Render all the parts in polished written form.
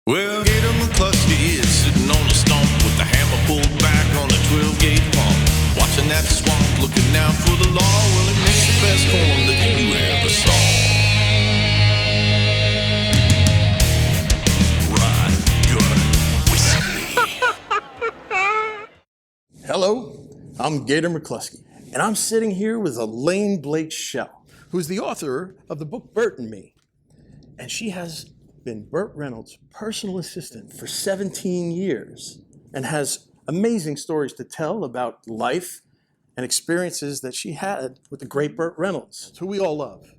Well, Gator McKlusky is sitting on a stump with the hammer pulled back on a 12-gauge pump. Watching that swamp, looking out for the law. Well, it makes the best corn that you ever saw. Right, good whiskey. Hello, I'm Gator McKlusky, and I'm sitting here with Elaine Schell, who's the author of the book Burt and Me. And she has been Burt Reynolds' personal assistant for 17 years and has amazing stories to tell about life and experiences that she had with the great Burt Reynolds, who we all love.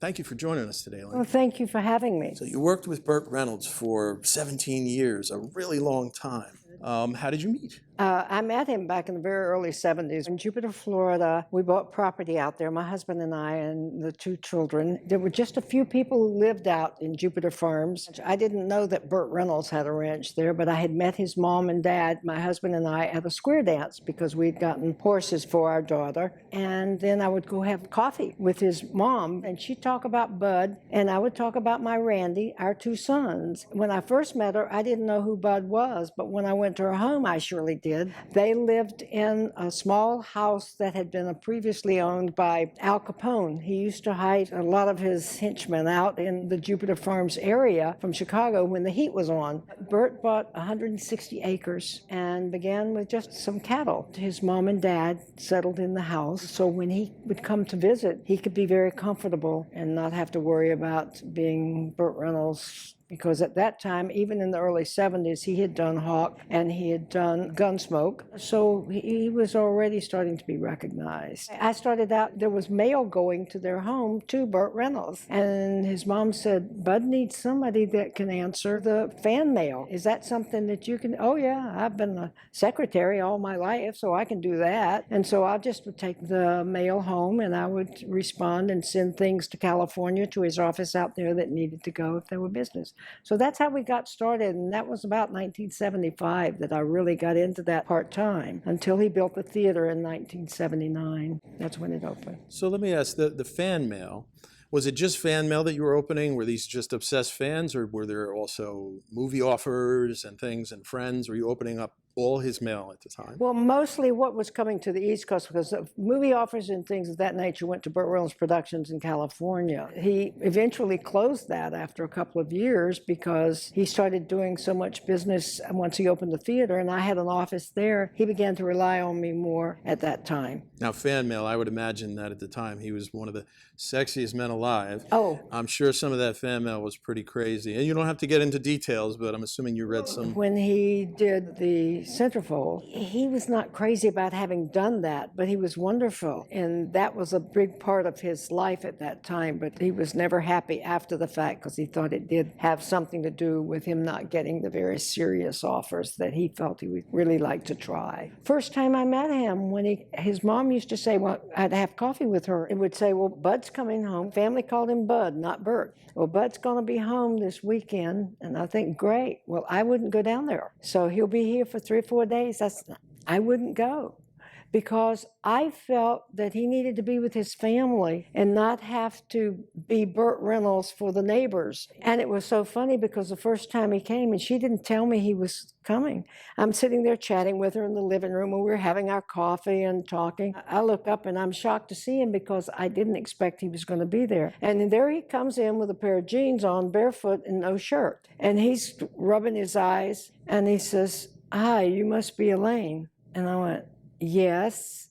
Thank you for joining us today, Elaine. Well, thank you for having me. So you worked with Burt Reynolds for 17 years, a really long time. How did you meet? I met him back in the very early 70s in Jupiter, Florida. We bought property out there, my husband and I and the two children. There were just a few people who lived out in Jupiter Farms. I didn't know that Burt Reynolds had a ranch there, but I had met his mom and dad, my husband and I, at a square dance because we'd gotten horses for our daughter. And then I would go have coffee with his mom, and she'd talk about Bud, and I would talk about my Randy, our two sons. When I first met her, I didn't know who Bud was, but when I went to her home, I surely did. They lived in a small house that had been previously owned by Al Capone. He used to hide a lot of his henchmen out in the Jupiter Farms area from Chicago when the heat was on. Burt bought 160 acres and began with just some cattle. His mom and dad settled in the house, so when he would come to visit, he could be very comfortable and not have to worry about being Burt Reynolds, because at that time, even in the early 70s, he had done Hawk and he had done Gunsmoke. So he was already starting to be recognized. I started out, there was mail going to their home to Burt Reynolds. And his mom said, Bud needs somebody that can answer the fan mail. Is that something that you can? Oh yeah, I've been a secretary all my life, so I can do that. And so I just would take the mail home and I would respond and send things to California to his office out there that needed to go if there were business. So that's how we got started, and that was about 1975 that I really got into that part-time until he built the theater in 1979. That's when it opened. So let me ask, the fan mail, was it just fan mail that you were opening? Were these just obsessed fans, or were there also movie offers and things and friends? Were you opening up all his mail at the time? Well, mostly what was coming to the East Coast, because movie offers and things of that nature went to Burt Reynolds Productions in California. He eventually closed that after a couple of years because he started doing so much business once he opened the theater, and I had an office there. He began to rely on me more at that time. Now, fan mail, I would imagine that at the time he was one of the sexiest men alive. Oh. I'm sure some of that fan mail was pretty crazy. And you don't have to get into details, but I'm assuming you read some. When he did the Centerfold, he was not crazy about having done that, but he was wonderful. And that was a big part of his life at that time. But he was never happy after the fact because he thought it did have something to do with him not getting the very serious offers that he felt he would really like to try. First time I met him, when his mom used to say, well, I'd have coffee with her. It would say, well, Bud's coming home. Family called him Bud, not Burt. Well, Bud's going to be home this weekend. And I think, great. Well, I wouldn't go down there. So he'll be here for 3 or 4 days. I wouldn't go because I felt that he needed to be with his family and not have to be Burt Reynolds for the neighbors. And it was so funny because the first time he came, and she didn't tell me he was coming. I'm sitting there chatting with her in the living room and we were having our coffee and talking. I look up and I'm shocked to see him because I didn't expect he was going to be there. And there he comes in with a pair of jeans on, barefoot and no shirt. And he's rubbing his eyes and he says, hi, you must be Elaine. And I went, yes.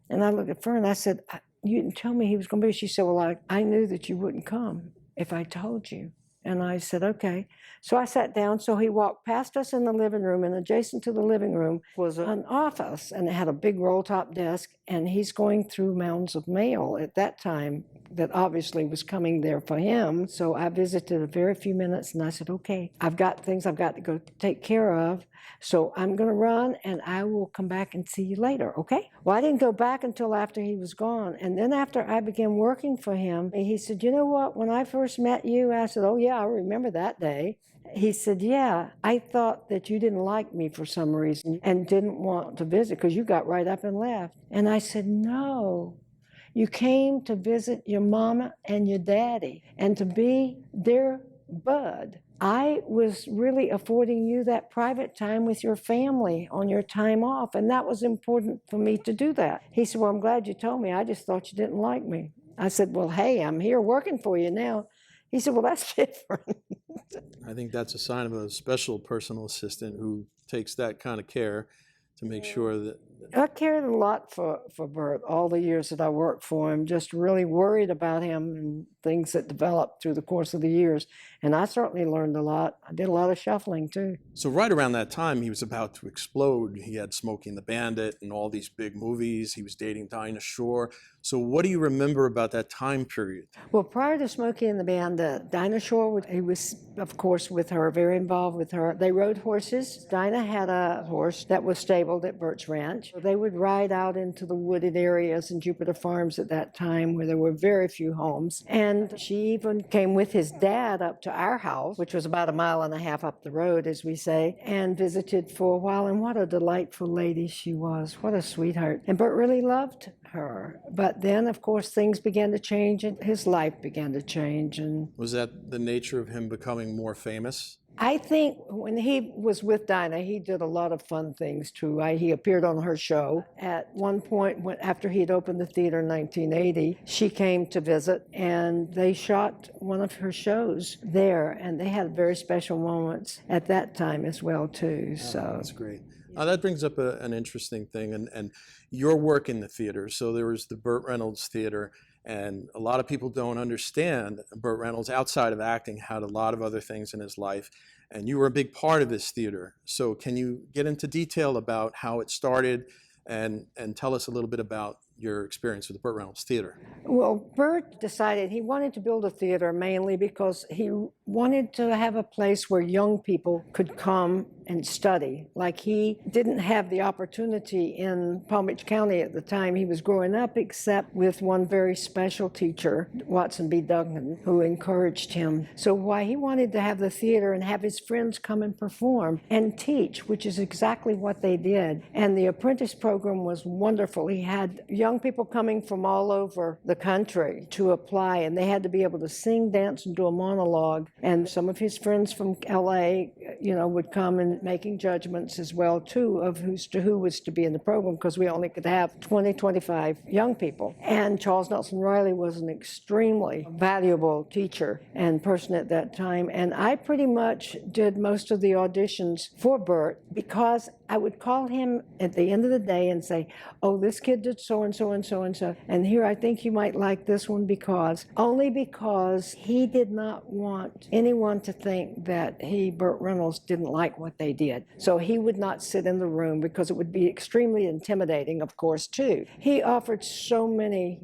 And I looked at her and I said, you didn't tell me he was going to be. She said, well, I knew that you wouldn't come if I told you. And I said, okay. So I sat down. So he walked past us in the living room, and adjacent to the living room was an office, and it had a big roll-top desk, and he's going through mounds of mail at that time that obviously was coming there for him. So I visited a very few minutes, and I said, okay, I've got things I've got to go take care of. So I'm going to run, and I will come back and see you later, okay? Well, I didn't go back until after he was gone. And then after I began working for him, he said, you know what, when I first met you, I said, oh, yeah, I remember that day. He said, yeah, I thought that you didn't like me for some reason and didn't want to visit because you got right up and left. And I said, no. You came to visit your mama and your daddy and to be their Bud, I was really affording you that private time with your family on your time off, and that was important for me to do that. He said, well, I'm glad you told me. I just thought you didn't like me. I said, well, hey, I'm here working for you now. He said, well, that's different. I think that's a sign of a special personal assistant who takes that kind of care to make sure that. I cared a lot for Burt all the years that I worked for him, just really worried about him and things that developed through the course of the years. And I certainly learned a lot. I did a lot of shuffling too. So right around that time, he was about to explode. He had Smokey and the Bandit and all these big movies. He was dating Dinah Shore. So what do you remember about that time period? Well, prior to Smokey and the Bandit, Dinah Shore, he was, of course, with her, very involved with her. They rode horses. Dinah had a horse that was stabled at Burt's Ranch. They would ride out into the wooded areas in Jupiter Farms at that time where there were very few homes. And she even came with his dad up to our house, which was about 1.5 miles up the road, as we say, and visited for a while. And what a delightful lady she was. What a sweetheart. And Burt really loved her. But then, of course, things began to change and his life began to change. And Was that the nature of him becoming more famous? I think when he was with Dinah, he did a lot of fun things too. He appeared on her show. At one point, after he'd opened the theater in 1980, she came to visit and they shot one of her shows there. And they had very special moments at that time as well too. So That's great. That brings up an interesting thing, and your work in the theater. So there was the Burt Reynolds Theater, and a lot of people don't understand Burt Reynolds, outside of acting, had a lot of other things in his life, and you were a big part of this theater. So can you get into detail about how it started and tell us a little bit about your experience with the Burt Reynolds Theater? Well, Burt decided he wanted to build a theater mainly because he wanted to have a place where young people could come and study. Like, he didn't have the opportunity in Palm Beach County at the time he was growing up, except with one very special teacher, Watson B. Duncan, who encouraged him. So why he wanted to have the theater and have his friends come and perform and teach, which is exactly what they did. And the apprentice program was wonderful. He had young people coming from all over the country to apply, and they had to be able to sing, dance, and do a monologue. And some of his friends from LA, would come and making judgments as well too of who was to be in the program, because we only could have 20, 25 young people. And Charles Nelson Riley was an extremely valuable teacher and person at that time. And I pretty much did most of the auditions for Burt, because I would call him at the end of the day and say, oh, this kid did so and so and so and so, and here I think you might like this one, because he did not want anyone to think that Burt Reynolds didn't like what they did. So he would not sit in the room, because it would be extremely intimidating, of course, too. He offered so many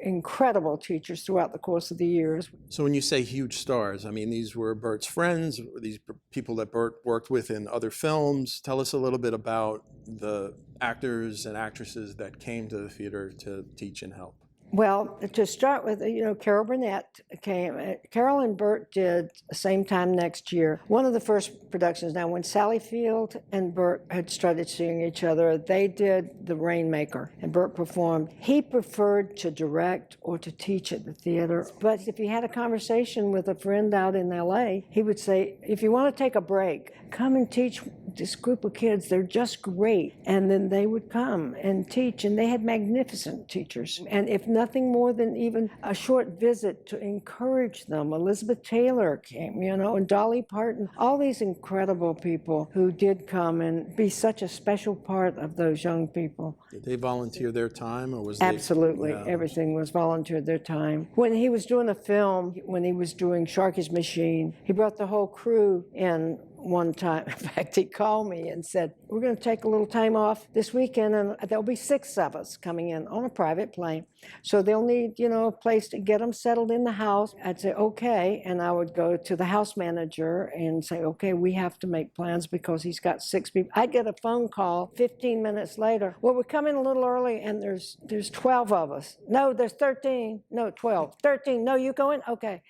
incredible teachers throughout the course of the years. So when you say huge stars, I mean, these were Burt's friends, these people that Burt worked with in other films. Tell us a little bit about the actors and actresses that came to the theater to teach and help. Well, to start with, Carol Burnett came. Carol and Burt did the same time next year. One of the first productions. Now, when Sally Field and Burt had started seeing each other, they did The Rainmaker, and Burt performed. He preferred to direct or to teach at the theater. But if he had a conversation with a friend out in LA, he would say, if you want to take a break, come and teach this group of kids. They're just great. And then they would come and teach, and they had magnificent teachers. And if nothing more than even a short visit to encourage them. Elizabeth Taylor came, and Dolly Parton, all these incredible people who did come and be such a special part of those young people. Did they volunteer their time, or was Absolutely. Everything was volunteered their time. When he was doing a film, when he was doing Sharky's Machine, he brought the whole crew in one time. In fact, he called me and said, we're going to take a little time off this weekend, and there'll be 6 of us coming in on a private plane. So they'll need, a place to get them settled in the house. I'd say, okay. And I would go to the house manager and say, okay, we have to make plans because he's got 6 people. I'd get a phone call 15 minutes later. Well, we come in a little early and there's 12 of us. No, there's 13. No, 12. 13. No, you going? Okay.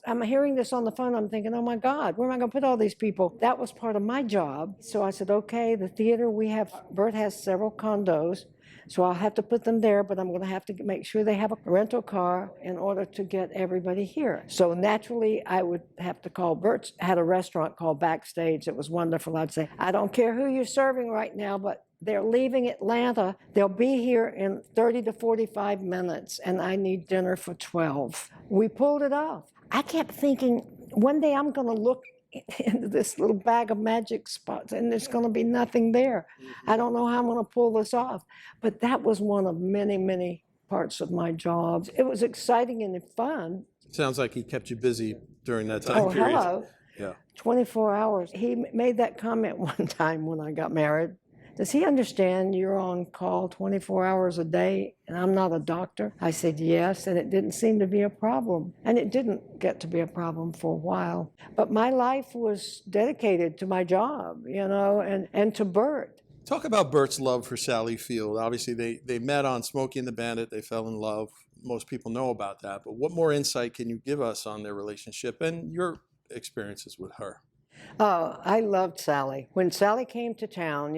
I'm hearing this on the phone. I'm thinking, oh my God, where am I going to put all these people? That was part of my job. So I said, okay, the theater, Burt has several condos. So I'll have to put them there, but I'm going to have to make sure they have a rental car in order to get everybody here. So naturally, I would have to call. Bert had a restaurant called Backstage. It was wonderful. I'd say, I don't care who you're serving right now, but they're leaving Atlanta. They'll be here in 30 to 45 minutes, and I need dinner for 12. We pulled it off. I kept thinking, one day I'm going to look into this little bag of magic spots, and there's going to be nothing there. I don't know how I'm going to pull this off. But that was one of many, many parts of my job. It was exciting and fun. Sounds like he kept you busy during that time Oh, period. hello. Yeah. 24 hours. He made that comment one time when I got married. Does he understand you're on call 24 hours a day and I'm not a doctor? I said yes, and it didn't seem to be a problem. And it didn't get to be a problem for a while. But my life was dedicated to my job, and to Bert. Talk about Bert's love for Sally Field. Obviously, they met on Smokey and the Bandit. They fell in love. Most people know about that. But what more insight can you give us on their relationship and your experiences with her? Oh, I loved Sally. When Sally came to town,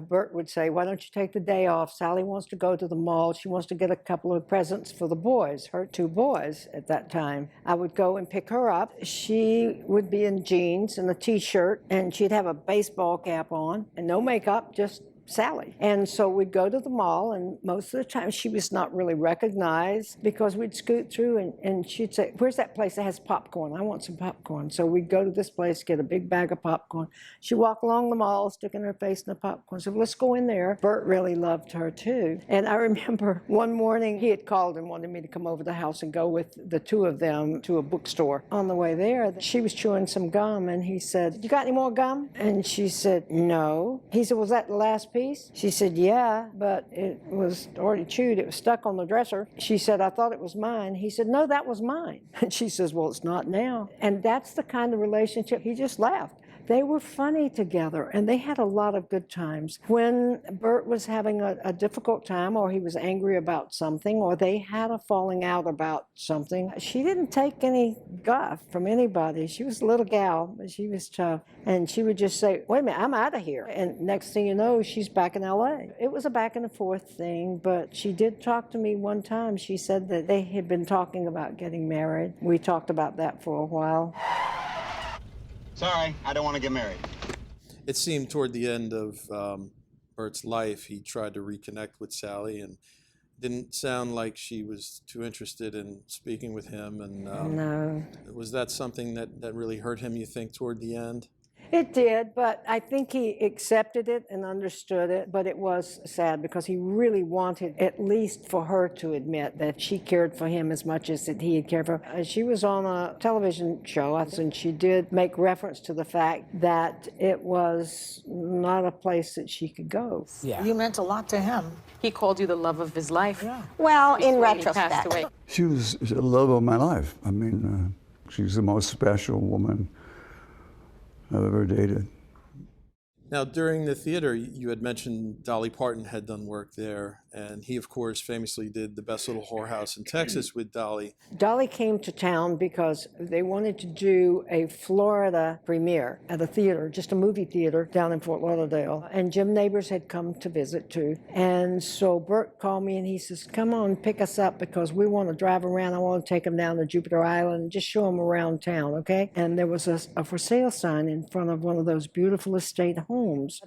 Bert would say, why don't you take the day off? Sally wants to go to the mall. She wants to get a couple of presents for the boys, her 2 boys at that time. I would go and pick her up. She would be in jeans and a T-shirt, and she'd have a baseball cap on and no makeup, just Sally. And so we'd go to the mall, and most of the time she was not really recognized because we'd scoot through and she'd say, where's that place that has popcorn? I want some popcorn. So we'd go to this place, get a big bag of popcorn. She'd walk along the mall, sticking her face in the popcorn. So let's go in there. Bert really loved her too. And I remember one morning he had called and wanted me to come over to the house and go with the 2 of them to a bookstore. On the way there, she was chewing some gum, and he said, you got any more gum? And she said, no. He said, was that the last piece? She said, yeah, but it was already chewed. It was stuck on the dresser. She said, I thought it was mine. He said, no, that was mine. And she says, well, it's not now. And that's the kind of relationship. He just laughed. They were funny together, and they had a lot of good times. When Bert was having a difficult time, or he was angry about something, or they had a falling out about something, she didn't take any guff from anybody. She was a little gal, but she was tough. And she would just say, wait a minute, I'm out of here. And next thing you know, she's back in L.A. It was a back and forth thing, but she did talk to me one time. She said that they had been talking about getting married. We talked about that for a while. Sorry, I don't want to get married. It seemed toward the end of Bert's life, he tried to reconnect with Sally, and didn't sound like she was too interested in speaking with him. And No. Was that something that really hurt him, you think, toward the end? It did, but I think he accepted it and understood it. But it was sad because he really wanted at least for her to admit that she cared for him as much as that he had cared for her. She was on a television show, and she did make reference to the fact that it was not a place that she could go. Yeah. You meant a lot to him. He called you the love of his life. Yeah. Well, in He passed retrospect. away. She was the love of my life. I mean, she's the most special woman I've ever dated. Now, during the theater, you had mentioned Dolly Parton had done work there, and he, of course, famously did The Best Little Whorehouse in Texas with Dolly. Dolly came to town because they wanted to do a Florida premiere at a theater, just a movie theater down in Fort Lauderdale. And Jim Neighbors had come to visit too. And so Bert called me and he says, come on, pick us up because we want to drive around. I want to take them down to Jupiter Island and just show them around town, okay? And there was a for sale sign in front of one of those beautiful estate homes.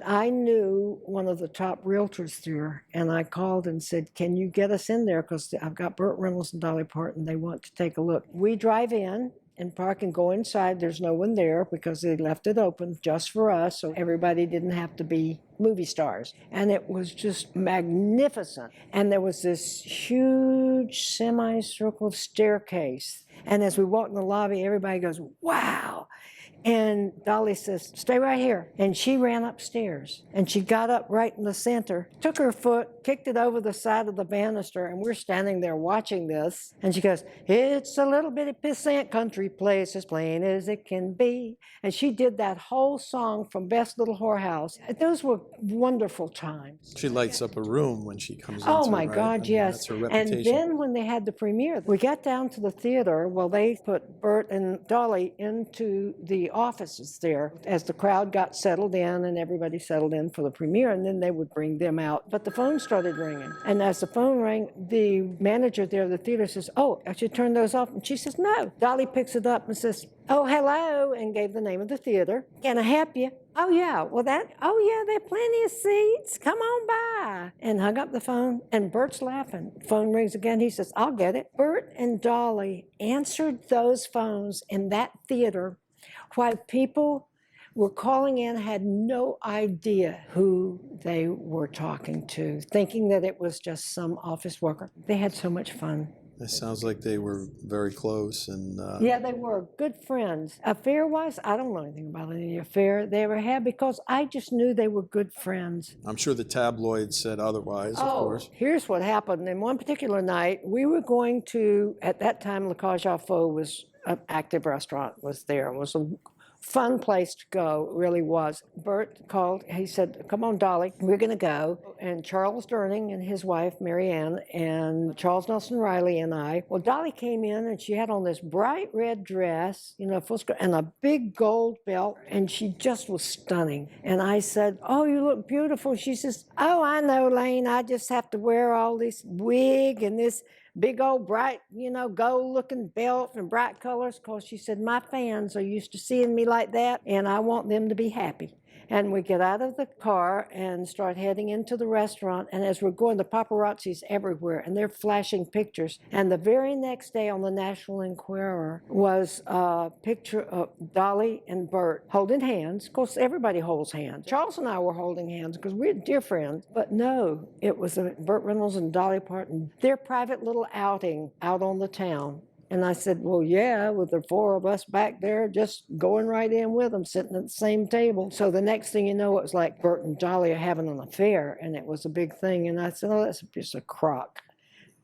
I knew one of the top realtors there, and I called and said, can you get us in there? Because I've got Burt Reynolds and Dolly Parton. They want to take a look. We drive in and park and go inside. There's no one there because they left it open just for us, so everybody didn't have to be movie stars. And it was just magnificent. And there was this huge semicircle staircase. And as we walked in the lobby, everybody goes, wow. And Dolly says, stay right here. And she ran upstairs. And she got up right in the center, took her foot, kicked it over the side of the banister, and we're standing there watching this. And she goes, it's a little bitty pissant country place, as plain as it can be. And she did that whole song from Best Little Whorehouse. Those were wonderful times. She lights up a room when she comes into Oh my it, right? God, I mean, yes. That's her And reputation. then when they had the premiere, we got down to the theater. Well, they put Bert and Dolly into the office was there as the crowd got settled in and everybody settled in for the premiere, and then they would bring them out. But the phone started ringing. And as the phone rang, the manager there of the theater says, "Oh, I should turn those off." And she says, "No." Dolly picks it up and says, "Oh, hello," and gave the name of the theater. "Can I help you?" "Oh, yeah. Well, there are plenty of seats. Come on by." And hung up the phone, and Bert's laughing. Phone rings again. He says, "I'll get it." Bert and Dolly answered those phones in that theater while people were calling in, had no idea who they were talking to, thinking that it was just some office worker. They had so much fun. It sounds like they were very close and Yeah, they were good friends. Affair-wise, I don't know anything about any affair they ever had because I just knew they were good friends. I'm sure the tabloids said otherwise, of course. Here's what happened. In one particular night, we were going to, at that time, Le Cage aux Faux was an active restaurant, was there. It was a fun place to go, it really was. Bert called, he said, "Come on, Dolly, we're going to go." And Charles Durning and his wife, Mary Ann, and Charles Nelson Riley and I. Well, Dolly came in and she had on this bright red dress, full skirt, and a big gold belt, and she just was stunning. And I said, "Oh, you look beautiful." She says, "Oh, I know, Elaine, I just have to wear all this wig and this big old bright, gold-looking belt and bright colors," because she said, "My fans are used to seeing me like that, and I want them to be happy." And we get out of the car and start heading into the restaurant. And as we're going, the paparazzi's everywhere, and they're flashing pictures. And the very next day on the National Enquirer was a picture of Dolly and Bert holding hands. Of course, everybody holds hands. Charles and I were holding hands because we're dear friends. But no, it was Burt Reynolds and Dolly Parton, their private little outing out on the town. And I said, "Well, yeah, with the four of us back there, just going right in with them, sitting at the same table." So the next thing you know, it was like Bert and Dolly are having an affair, and it was a big thing. And I said, "Oh, that's just a crock."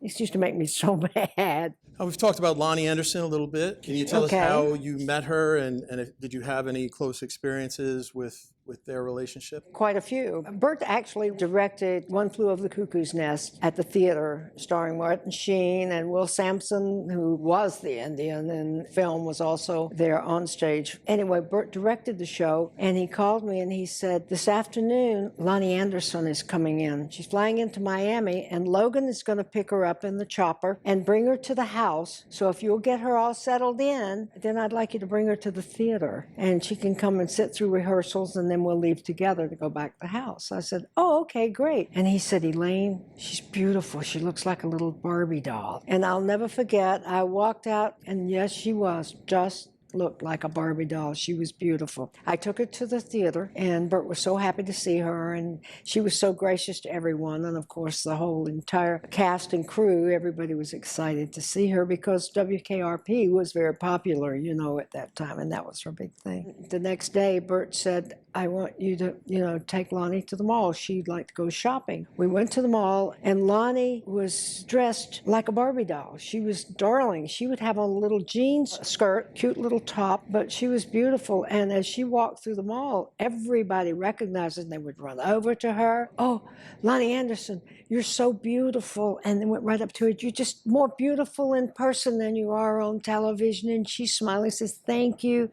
This used to make me so mad. We've talked about Lonnie Anderson a little bit. Can you tell us how you met her, and did you have any close experiences with their relationship? Quite a few. Bert actually directed One Flew Over the Cuckoo's Nest at the theater, starring Martin Sheen and Will Sampson, who was the Indian in film, was also there on stage. Anyway, Bert directed the show, and he called me and he said, "This afternoon, Lonnie Anderson is coming in. She's flying into Miami, and Logan is going to pick her up in the chopper and bring her to the house. So if you'll get her all settled in, then I'd like you to bring her to the theater, and she can come and sit through rehearsals, and then we'll leave together to go back to the house." I said, "Oh, okay, great." And he said, "Elaine, she's beautiful. She looks like a little Barbie doll." And I'll never forget, I walked out, and yes, she was just looked like a Barbie doll. She was beautiful. I took her to the theater, and Bert was so happy to see her, and she was so gracious to everyone. And of course, the whole entire cast and crew, everybody was excited to see her because WKRP was very popular, at that time, and that was her big thing. The next day, Bert said, "I want you to, take Lonnie to the mall. She'd like to go shopping." We went to the mall, and Lonnie was dressed like a Barbie doll. She was darling. She would have on a little jeans skirt, cute little top, but she was beautiful. And as she walked through the mall, everybody recognized her, and they would run over to her. "Oh, Lonnie Anderson, you're so beautiful." And they went right up to her. "You're just more beautiful in person than you are on television." And she smiling, says, "Thank you."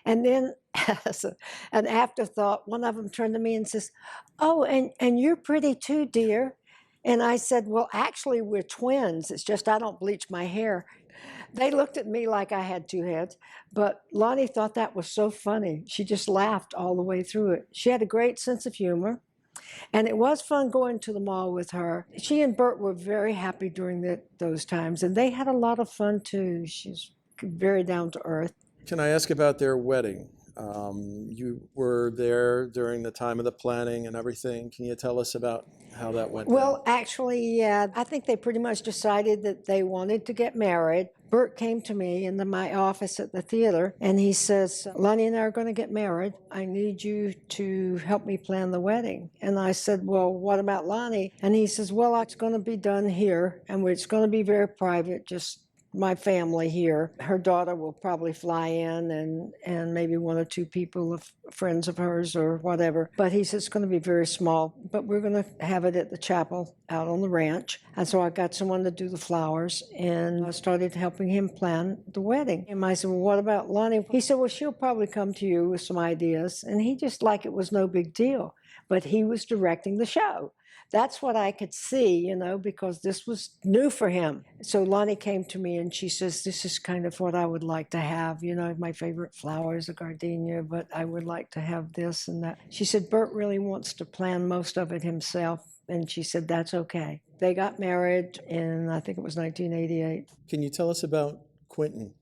And then as an afterthought, one of them turned to me and says, "Oh, and you're pretty too, dear." And I said, "Well, actually, we're twins. It's just I don't bleach my hair." They looked at me like I had two heads, but Lonnie thought that was so funny. She just laughed all the way through it. She had a great sense of humor, and it was fun going to the mall with her. She and Bert were very happy during those times, and they had a lot of fun too. She's very down to earth. Can I ask about their wedding? You were there during the time of the planning and everything. Can you tell us about how that went Well, actually, yeah, I think they pretty much decided that they wanted to get married. Bert came to me in my office at the theater, and he says, "Lonnie and I are going to get married. I need you to help me plan the wedding." And I said, "Well, what about Lonnie?" And he says, "Well, it's going to be done here, and it's going to be very private, just my family here. Her daughter will probably fly in and maybe one or two people, friends of hers or whatever. But he said it's going to be very small, but we're going to have it at the chapel out on the ranch. And so I got someone to do the flowers, and I started helping him plan the wedding. And I said, well, what about Lonnie? He said, well, she'll probably come to you with some ideas. And he just like it was no big deal. But he was directing the show. That's what I could see, because this was new for him. So Lonnie came to me and she says, this is kind of what I would like to have. My favorite flower is a gardenia, but I would like to have this and that. She said, Burt really wants to plan most of it himself. And she said, that's okay. They got married in, I think it was 1988. Can you tell us about Quentin?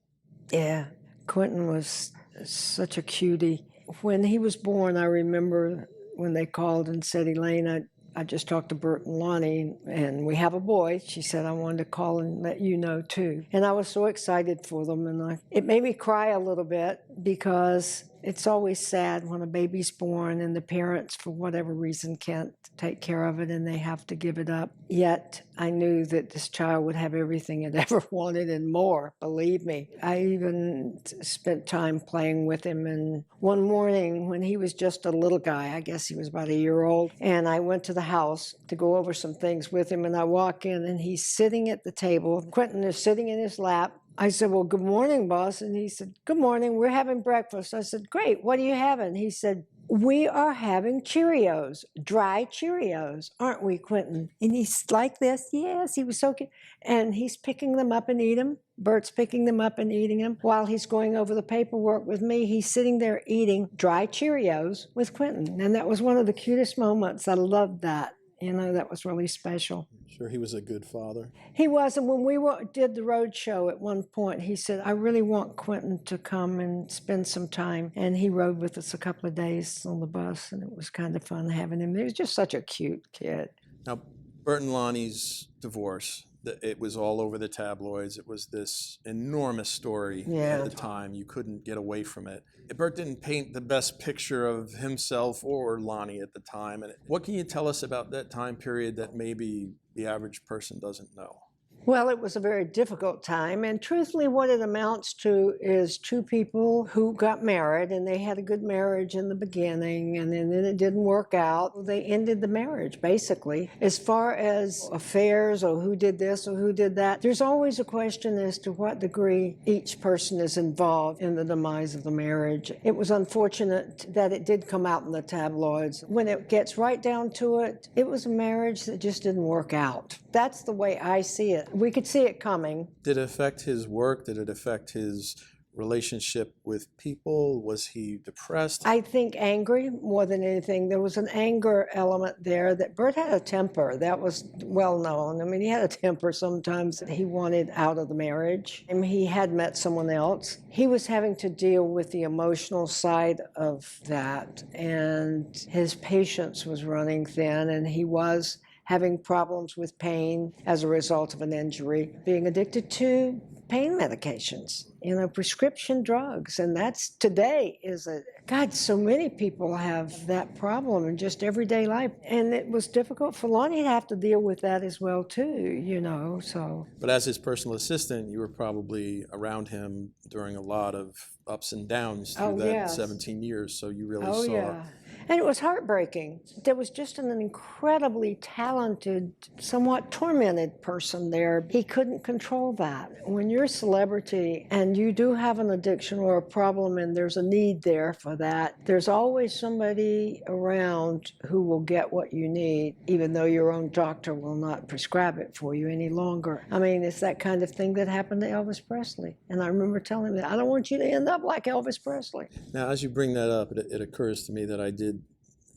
Yeah, Quentin was such a cutie. When he was born, I remember when they called and said, Elaine, I just talked to Burt and Lonnie, and we have a boy. She said, I wanted to call and let you know, too. And I was so excited for them, and it made me cry a little bit because it's always sad when a baby's born and the parents, for whatever reason, can't take care of it and they have to give it up. Yet I knew that this child would have everything it ever wanted and more, believe me. I even spent time playing with him. And one morning when he was just a little guy, I guess he was about a year old, and I went to the house to go over some things with him, and I walk in and he's sitting at the table. Quentin is sitting in his lap. I said, well, good morning, boss. And he said, good morning, we're having breakfast. I said, great, what are you having? He said, we are having Cheerios, dry Cheerios, aren't we, Quentin? And he's like this, yes, he was so cute. And he's picking them up and eating them. Bert's picking them up and eating them. While he's going over the paperwork with me, he's sitting there eating dry Cheerios with Quentin. And that was one of the cutest moments. I loved that. That was really special. Sure, he was a good father. He was, and when we did the road show at one point, he said, I really want Quentin to come and spend some time. And he rode with us a couple of days on the bus, and it was kind of fun having him. He was just such a cute kid. Now, Burt and Lonnie's divorce, it was all over the tabloids. It was this enormous story at the time. You couldn't get away from it. Burt didn't paint the best picture of himself or Lonnie at the time. And what can you tell us about that time period that maybe the average person doesn't know? Well, it was a very difficult time, and truthfully what it amounts to is two people who got married, and they had a good marriage in the beginning, and then it didn't work out. They ended the marriage, basically. As far as affairs or who did this or who did that, there's always a question as to what degree each person is involved in the demise of the marriage. It was unfortunate that it did come out in the tabloids. When it gets right down to it, it was a marriage that just didn't work out. That's the way I see it. We could see it coming. Did it affect his work? Did it affect his relationship with people? Was he depressed? I think angry more than anything. There was an anger element there that Burt had a temper. That was well known. I mean, he had a temper sometimes that he wanted out of the marriage. And he had met someone else. He was having to deal with the emotional side of that. And his patience was running thin, and he was having problems with pain as a result of an injury, being addicted to pain medications, prescription drugs. And that's today God, so many people have that problem in just everyday life. And it was difficult for Lonnie to have to deal with that as well, too, so. But as his personal assistant, you were probably around him during a lot of ups and downs through that 17 years, so you really saw. Yeah. And it was heartbreaking. There was just an incredibly talented, somewhat tormented person there. He couldn't control that. When you're a celebrity and you do have an addiction or a problem and there's a need there for that, there's always somebody around who will get what you need, even though your own doctor will not prescribe it for you any longer. I mean, it's that kind of thing that happened to Elvis Presley. And I remember telling him that, I don't want you to end up like Elvis Presley. Now, as you bring that up, it occurs to me that I did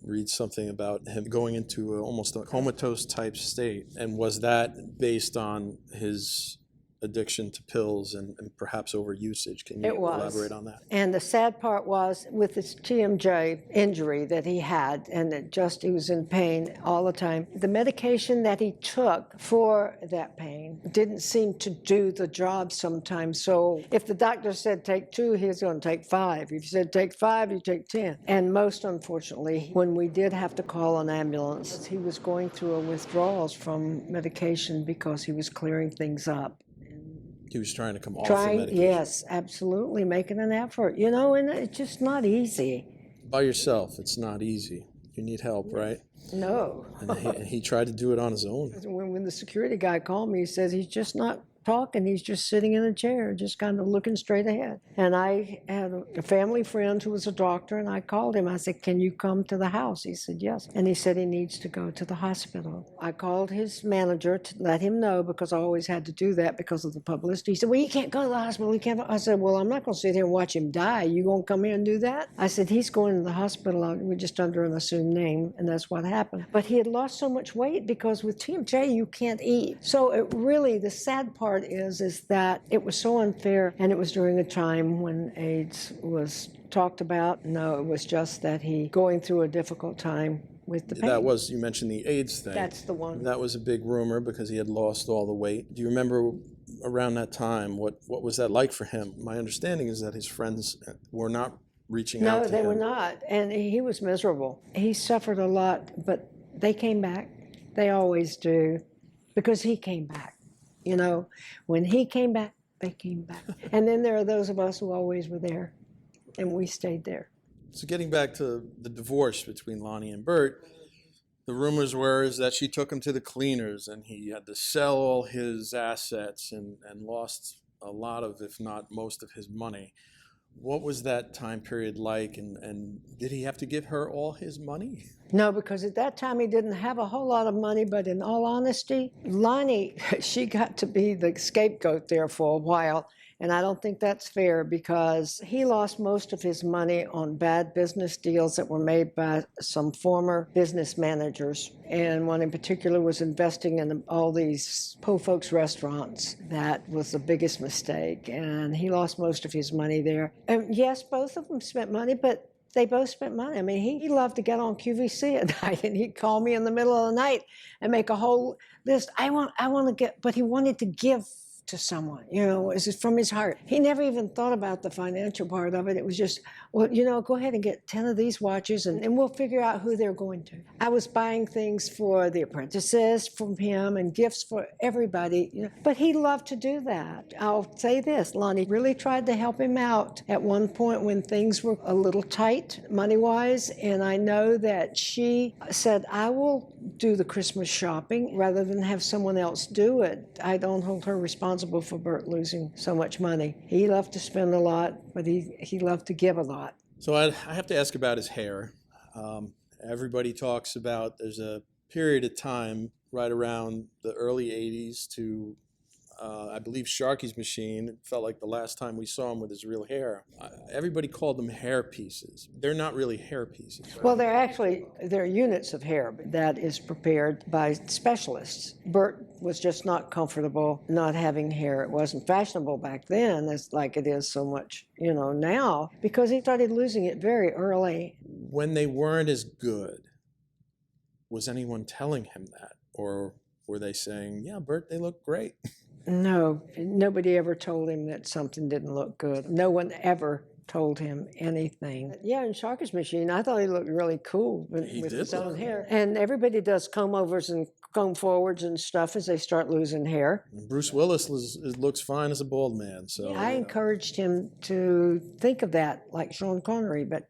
read something about him going into almost a comatose type state. And was that based on his addiction to pills and perhaps overusage? Can you elaborate on that? And the sad part was with his TMJ injury that he had, and he was in pain all the time. The medication that he took for that pain didn't seem to do the job sometimes. So if the doctor said take 2, he was going to take 5. If he said take 5, you take 10. And most unfortunately, when we did have to call an ambulance, he was going through a withdrawals from medication because he was clearing things up. He was trying to come off the Trying, medication. yes, absolutely, making an effort, you know, and it's just not easy. By yourself, it's not easy. You need help, right? No. And he tried to do it on his own. When the security guy called me, he says he's just not talking. He's just sitting in a chair, just kind of looking straight ahead. And I had a family friend who was a doctor, and I called him. I said, "Can you come to the house?" He said, "Yes." And he said he needs to go to the hospital. I called his manager to let him know, because I always had to do that because of the publicity. He said, "Well, you can't go to the hospital. You can't." I said, "Well, I'm not going to sit here and watch him die. You going to come here and do that?" I said, "He's going to the hospital. We're just under an assumed name," and that's what happened. But he had lost so much weight because with TMJ, you can't eat. So it really, the sad part is that it was so unfair, and it was during a time when AIDS was talked about. No, it was just that he going through a difficult time with the pain. That was, you mentioned the AIDS thing. That's the one. That was a big rumor because he had lost all the weight. Do you remember around that time, what was that like for him? My understanding is that his friends were not reaching out to him. No, they were not, and he was miserable. He suffered a lot, but they came back. They always do, because he came back. You know, when he came back, they came back. And then there are those of us who always were there, and we stayed there. So getting back to the divorce between Lonnie and Bert, the rumors were is that she took him to the cleaners, and he had to sell all his assets and lost a lot of, if not most of his money. What was that time period like, and did he have to give her all his money? No, because at that time he didn't have a whole lot of money, but in all honesty, Lonnie, she got to be the scapegoat there for a while. And I don't think that's fair, because he lost most of his money on bad business deals that were made by some former business managers. And one in particular was investing in all these po' folks restaurants. That was the biggest mistake. And he lost most of his money there. And yes, both of them spent money, but they both spent money. I mean, he loved to get on QVC at night, and he'd call me in the middle of the night and make a whole list. I want to get, but he wanted to give to someone, you know, is it from his heart. He never even thought about the financial part of it. It was just, well, you know, go ahead and get 10 of these watches, and we'll figure out who they're going to. I was buying things for the apprentices from him and gifts for everybody, you know, but he loved to do that. I'll say this, Lonnie really tried to help him out at one point when things were a little tight money-wise, and I know that she said, "I will do the Christmas shopping rather than have someone else do it. I don't hold her responsible for Bert losing so much money." He loved to spend a lot, but he loved to give a lot. So I have to ask about his hair. Everybody talks about there's a period of time right around the early 80s to, I believe, Sharky's Machine. It felt like the last time we saw him with his real hair. Everybody called them hair pieces. They're not really hair pieces. Right? Well, they're units of hair that is prepared by specialists. Bert was just not comfortable not having hair. It wasn't fashionable back then, as like it is so much, you know, now, because he started losing it very early. When they weren't as good, was anyone telling him that? Or were they saying, "Yeah, Bert, they look great"? No, nobody ever told him that something didn't look good. No one ever told him anything. Yeah, in Sharky's Machine, I thought he looked really cool with his own hair. And everybody does comb-overs and comb-forwards and stuff as they start losing hair. Bruce Willis looks fine as a bald man. So I encouraged him to think of that, like Sean Connery, but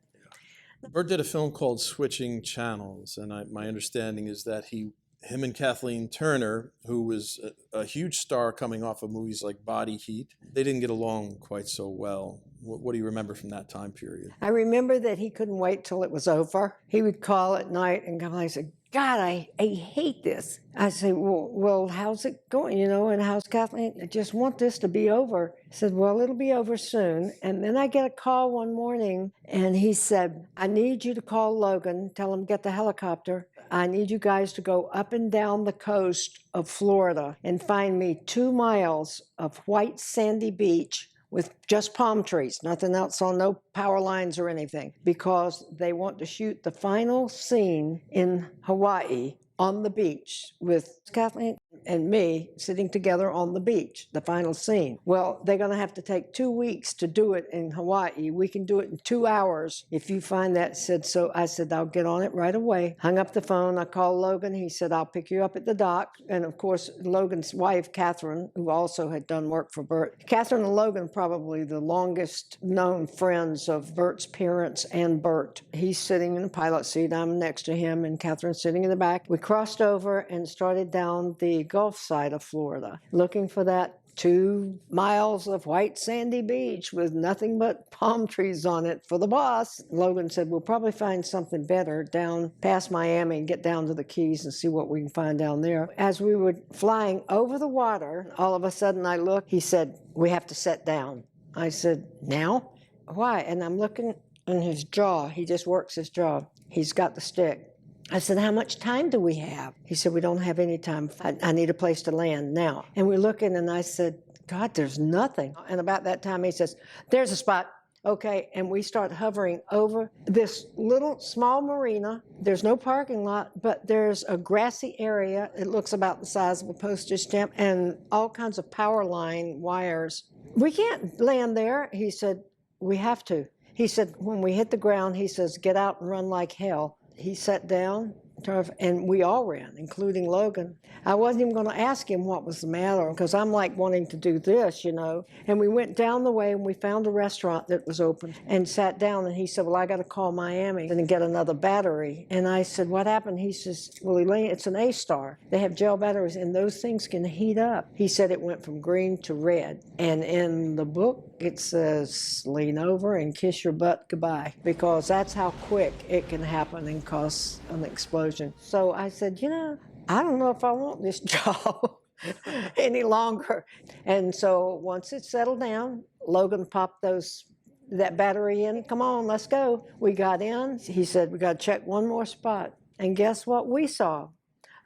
Bert did a film called Switching Channels, and my understanding is that him and Kathleen Turner, who was a huge star coming off of movies like Body Heat, they didn't get along quite so well. What do you remember from that time period? I remember that he couldn't wait till it was over. He would call at night and come and say, "God, I hate this." I say, well, how's it going, you know, and how's Kathleen? "I just want this to be over." I said, "Well, it'll be over soon." And then I get a call one morning, and he said, "I need you to call Logan, tell him to get the helicopter. I need you guys to go up and down the coast of Florida and find me 2 miles of white sandy beach with just palm trees, nothing else on, no power lines or anything, because they want to shoot the final scene in Hawaii on the beach with Kathleen." and me sitting together on the beach, the final scene. Well, they're going to have to take 2 weeks to do it in Hawaii. We can do it in 2 hours if you find that. So I said, I'll get on it right away. Hung up the phone. I called Logan. He said, I'll pick you up at the dock. And of course, Logan's wife, Catherine, who also had done work for Burt. Catherine and Logan, probably the longest known friends of Bert's parents and Burt. He's sitting in the pilot seat. I'm next to him, and Catherine's sitting in the back. We crossed over and started down the Gulf side of Florida, looking for that 2 miles of white sandy beach with nothing but palm trees on it for the boss. Logan said, we'll probably find something better down past Miami and get down to the Keys and see what we can find down there. As we were flying over the water, all of a sudden I looked. He said, we have to set down. I said, now? Why? And I'm looking in his jaw. He just works his jaw. He's got the stick. I said, how much time do we have? He said, we don't have any time. I need a place to land now. And we're looking, and I said, God, there's nothing. And about that time, he says, there's a spot. Okay, and we start hovering over this little small marina. There's no parking lot, but there's a grassy area. It looks about the size of a postage stamp, and all kinds of power line wires. We can't land there. He said, we have to. He said, when we hit the ground, he says, get out and run like hell. He sat down, and we all ran, including Logan. I wasn't even going to ask him what was the matter, because I'm like wanting to do this, you know. And we went down the way, and we found a restaurant that was open and sat down. And he said, well, I got to call Miami and get another battery. And I said, what happened? He says, well, Elaine, it's an A-star. They have gel batteries, and those things can heat up. He said it went from green to red. And in the book, it says, lean over and kiss your butt goodbye, because that's how quick it can happen and cause an explosion. So I said, you know, I don't know if I want this job any longer. And so once it settled down, Logan popped that battery in. Come on, let's go. We got in. He said, we got to check one more spot. And guess what we saw?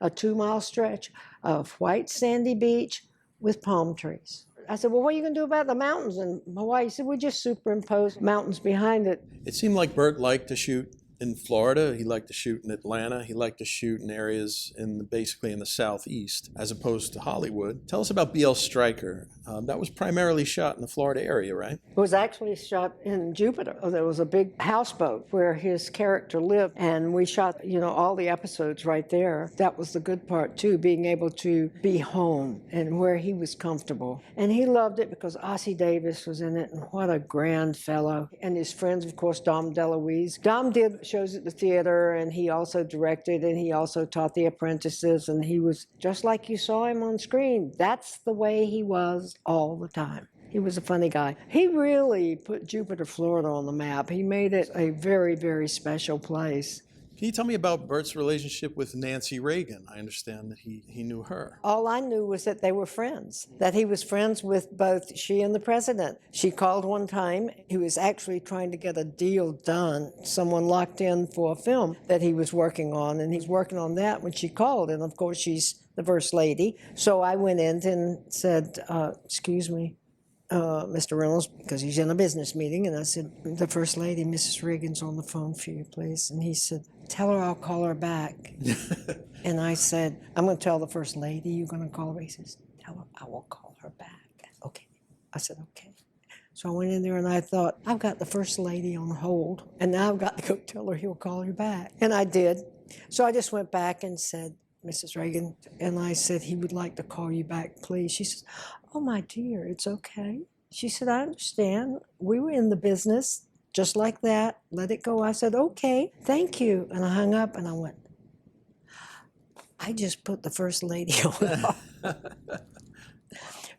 A 2-mile stretch of white sandy beach with palm trees. I said, well, what are you going to do about the mountains in Hawaii? He said, we just superimpose mountains behind it. It seemed like Burt liked to shoot in Florida. He liked to shoot in Atlanta. He liked to shoot in areas basically in the southeast, as opposed to Hollywood. Tell us about B.L. Stryker. That was primarily shot in the Florida area, right? It was actually shot in Jupiter. There was a big houseboat where his character lived, and we shot, you know, all the episodes right there. That was the good part, too, being able to be home and where he was comfortable. And he loved it because Ossie Davis was in it, and what a grand fellow. And his friends, of course, Dom DeLuise. Dom did shows at the theater, and he also directed, and he also taught the apprentices, and he was just like you saw him on screen. That's the way he was all the time. He was a funny guy. He really put Jupiter, Florida on the map. He made it a very, very special place. Can you tell me about Burt's relationship with Nancy Reagan? I understand that he knew her. All I knew was that they were friends, that he was friends with both she and the president. She called one time. He was actually trying to get a deal done, someone locked in for a film that he was working on, and he's working on that when she called. And of course, she's the First Lady. So I went in and said, excuse me, Mr. Reynolds, because he's in a business meeting, and I said, the First Lady, Mrs. Reagan's on the phone for you, please. And he said, tell her I'll call her back. And I said, I'm going to tell the First Lady you're going to call her. He says, tell her I will call her back. Okay. I said, okay. So I went in there and I thought, I've got the First Lady on hold, and now I've got to go tell her he'll call her back. And I did. So I just went back and said, Mrs. Reagan, and I said, he would like to call you back, please. She says, oh, my dear, it's okay. She said, I understand. We were in the business, just like that. Let it go. I said, okay, thank you. And I hung up and I went, I just put the First Lady on.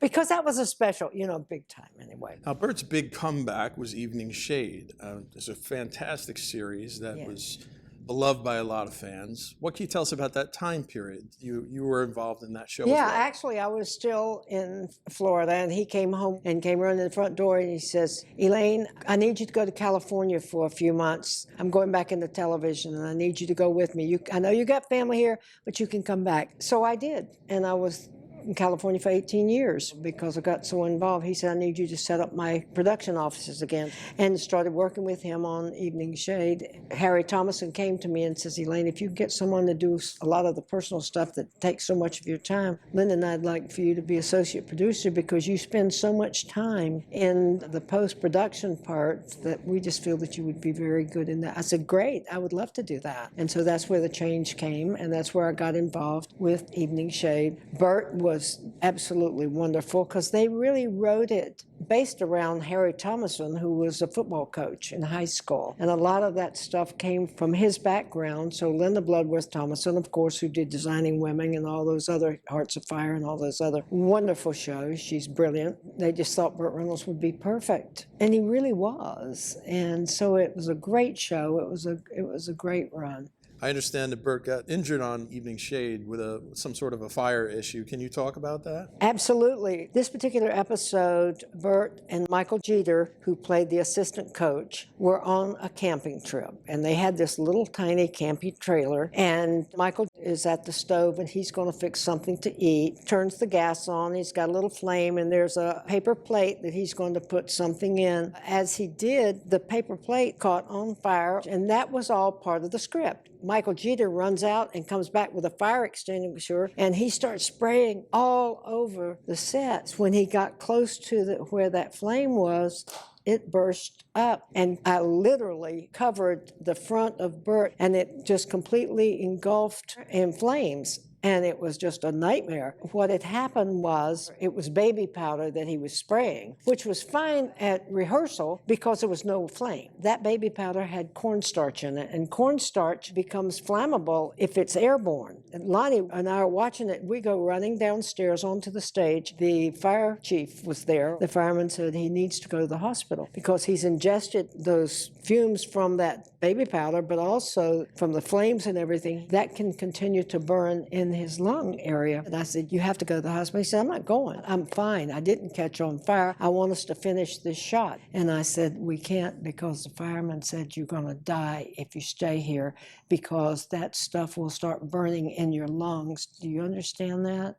Because that was a special, you know, big time anyway. Now, Burt's big comeback was Evening Shade. It's a fantastic series that was beloved by a lot of fans. What can you tell us about that time period? You were involved in that show as well. Yeah, actually, I was still in Florida, and he came home and came running to the front door, and he says, Elaine, I need you to go to California for a few months. I'm going back into television, and I need you to go with me. I know you got family here, but you can come back. So I did, and I was in California for 18 years because I got so involved. He said, I need you to set up my production offices again, and started working with him on Evening Shade. Harry Thomason came to me and says, Elaine, if you get someone to do a lot of the personal stuff that takes so much of your time, Linda and I'd like for you to be associate producer because you spend so much time in the post-production part that we just feel that you would be very good in that. I said, great, I would love to do that. And so that's where the change came, and that's where I got involved with Evening Shade. Burt was absolutely wonderful because they really wrote it based around Harry Thomason, who was a football coach in high school. And a lot of that stuff came from his background. So Linda Bloodworth Thomason, of course, who did Designing Women and all those other Hearts of Fire and all those other wonderful shows. She's brilliant. They just thought Burt Reynolds would be perfect. And he really was. And so it was a great show. It was a great run. I understand that Burt got injured on Evening Shade with some sort of a fire issue. Can you talk about that? Absolutely. This particular episode, Burt and Michael Jeter, who played the assistant coach, were on a camping trip. And they had this little tiny camping trailer. And Michael is at the stove and he's going to fix something to eat. Turns the gas on. He's got a little flame and there's a paper plate that he's going to put something in. As he did, the paper plate caught on fire, and that was all part of the script. Michael Jeter runs out and comes back with a fire extinguisher, and he starts spraying all over the sets. When he got close to where that flame was, it burst up, and I literally covered the front of Burt, and it just completely engulfed in flames. And it was just a nightmare. What had happened was it was baby powder that he was spraying, which was fine at rehearsal because there was no flame. That baby powder had cornstarch in it, and cornstarch becomes flammable if it's airborne. And Lonnie and I are watching it. We go running downstairs onto the stage. The fire chief was there. The fireman said he needs to go to the hospital because he's ingested those fumes from that baby powder, but also from the flames and everything that can continue to burn in his lung area. And I said, you have to go to the hospital. He said, I'm not going. I'm fine. I didn't catch on fire. I want us to finish this shot. And I said, we can't, because the fireman said you're going to die if you stay here because that stuff will start burning in your lungs. Do you understand that?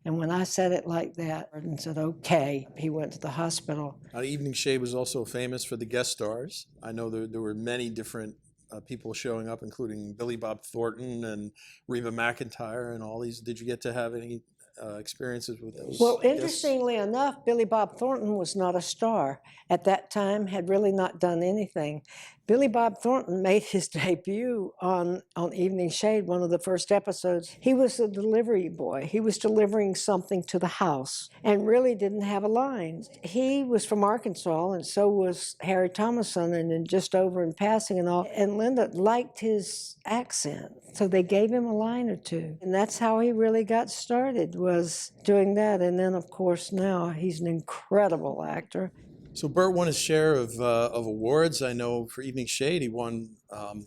And when I said it like that, and said, okay, he went to the hospital. Evening Shade was also famous for the guest stars. I know there were many different people showing up, including Bob Thornton and Reba McEntire and all these. Did you get to have any experiences with those? Well, interestingly enough, Bob Thornton was not a star. At that time, had really not done anything. Bob Thornton made his debut on Evening Shade, one of the first episodes. He was a delivery boy. He was delivering something to the house and really didn't have a line. He was from Arkansas, and so was Harry Thomason, and then just over in passing and all. And Linda liked his accent, so they gave him a line or two. And that's how he really got started, was doing that. And then, of course, now he's an incredible actor. So Burt won his share of awards. I know for Evening Shade, he won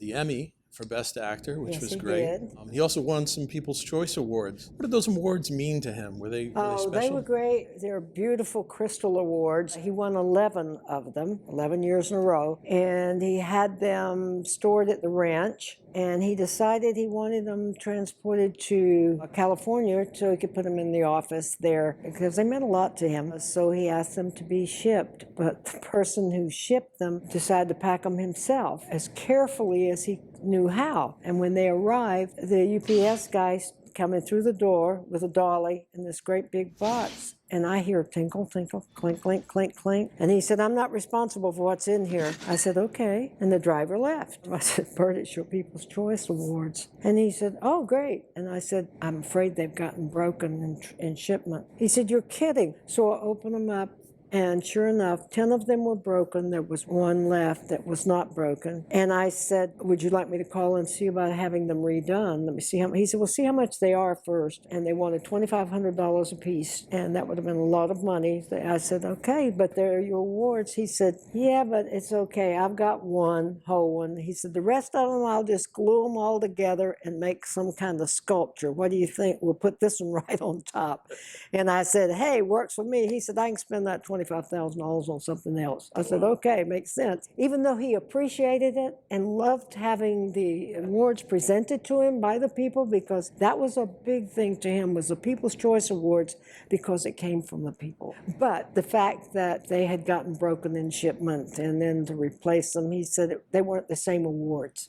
the Emmy for Best Actor, which was great. Did. He also won some People's Choice Awards. What did those awards mean to him? Were they special? They were great. They're beautiful crystal awards. He won 11 of them, 11 years in a row, and he had them stored at the ranch. And he decided he wanted them transported to California so he could put them in the office there because they meant a lot to him. So he asked them to be shipped. But the person who shipped them decided to pack them himself as carefully as he knew how. And when they arrived, the UPS guy coming through the door with a dolly in this great big box. And I hear tinkle, tinkle, clink, clink, clink, clink. And he said, I'm not responsible for what's in here. I said, okay. And the driver left. I said, Burt, it's your People's Choice Awards. And he said, oh, great. And I said, I'm afraid they've gotten broken in shipment. He said, you're kidding. So I opened them up. And sure enough, 10 of them were broken. There was one left that was not broken. And I said, would you like me to call and see about having them redone? Let me see how much. He said, well, see how much they are first. And they wanted $2,500 a piece. And that would have been a lot of money. I said, okay, but they're your awards. He said, yeah, but it's okay. I've got one whole one. He said, the rest of them, I'll just glue them all together and make some kind of sculpture. What do you think? We'll put this one right on top. And I said, hey, works for me. He said, I can spend that $2,500 $25,000 on something else. I said, okay, makes sense. Even though he appreciated it and loved having the awards presented to him by the people, because that was a big thing to him, was the People's Choice Awards, because it came from the people. But the fact that they had gotten broken in shipment and then to replace them, he said they weren't the same awards.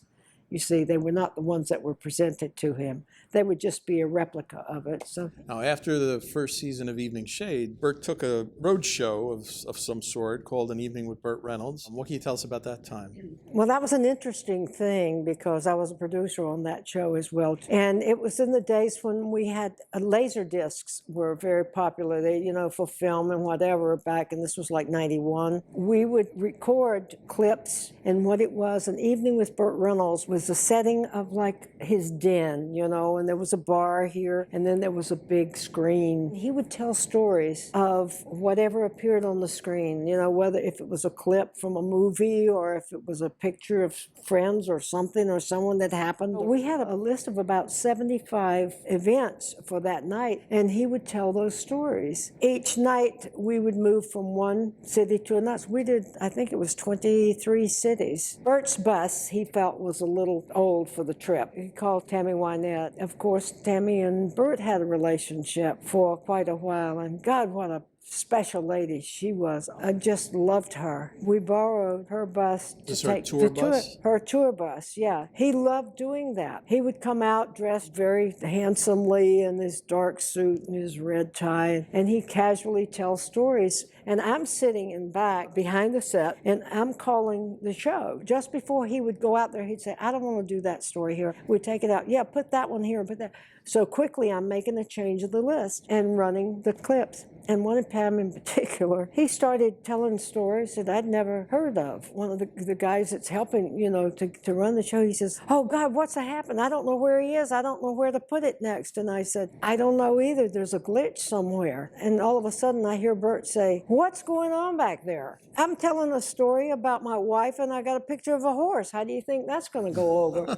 You see, they were not the ones that were presented to him. They would just be a replica of it. So Now, after the first season of Evening Shade, Burt took a road show of some sort called An Evening with Burt Reynolds. What can you tell us about that time? well, that was an interesting thing because I was a producer on that show as well. And it was in the days when we had laser discs were very popular. They, for film and whatever back, and this was like 91. We would record clips, and what it was, An Evening with Burt Reynolds was the setting of like his den, and there was a bar here, and then there was a big screen. He would tell stories of whatever appeared on the screen, whether if it was a clip from a movie or if it was a picture of friends or something or someone that happened. We had a list of about 75 events for that night, and he would tell those stories. Each night we would move from one city to another. We did, I think it was 23 cities. Bert's bus, he felt, was a little old for the trip. He called Tammy Wynette. Of course, Tammy and Burt had a relationship for quite a while, and God, what a special lady she was. I just loved her. We borrowed her bus to take her tour bus? Her tour bus, yeah. He loved doing that. He would come out dressed very handsomely in his dark suit and his red tie, and he'd casually tell stories. And I'm sitting in back behind the set, and I'm calling the show. Just before he would go out there, he'd say, I don't want to do that story here. We'd take it out. Yeah, put that one here, put that. So quickly, I'm making a change of the list and running the clips. And one of Pam in particular, he started telling stories that I'd never heard of. One of the guys that's helping, to run the show, he says, oh, God, what's happened? I don't know where he is. I don't know where to put it next. And I said, I don't know either. There's a glitch somewhere. And all of a sudden, I hear Burt say, what's going on back there? I'm telling a story about my wife, and I got a picture of a horse. How do you think that's going to go over?